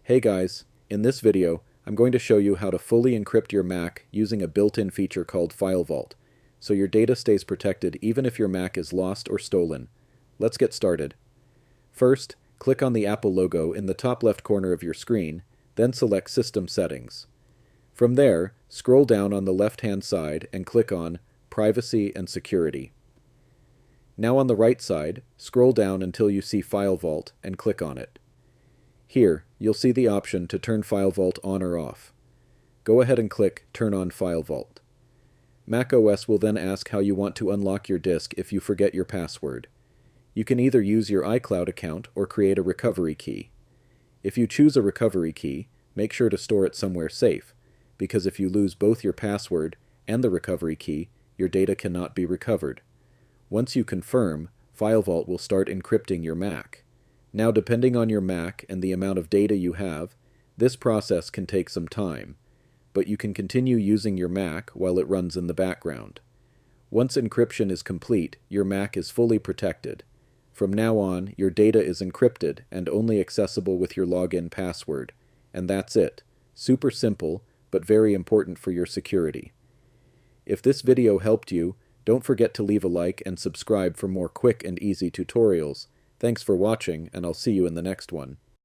Hey guys, in this video, I'm going to show you how to fully encrypt your Mac using a built-in feature called File Vault, so your data stays protected even if your Mac is lost or stolen. Let's get started. First, click on the Apple logo in the top left corner of your screen, then select System Settings. From there, scroll down on the left-hand side and click on Privacy and Security. Now on the right side, scroll down until you see File Vault and click on it. Here, you'll see the option to turn File Vault on or off. Go ahead and click Turn on File Vault. macOS will then ask how you want to unlock your disk if you forget your password. You can either use your iCloud account or create a recovery key. If you choose a recovery key, make sure to store it somewhere safe, because if you lose both your password and the recovery key, your data cannot be recovered. Once you confirm, File Vault will start encrypting your Mac. Now, depending on your Mac and the amount of data you have, this process can take some time, but you can continue using your Mac while it runs in the background. Once encryption is complete, your Mac is fully protected. From now on, your data is encrypted and only accessible with your login password. And that's it. Super simple, but very important for your security. If this video helped you, don't forget to leave a like and subscribe for more quick and easy tutorials. Thanks for watching, and I'll see you in the next one.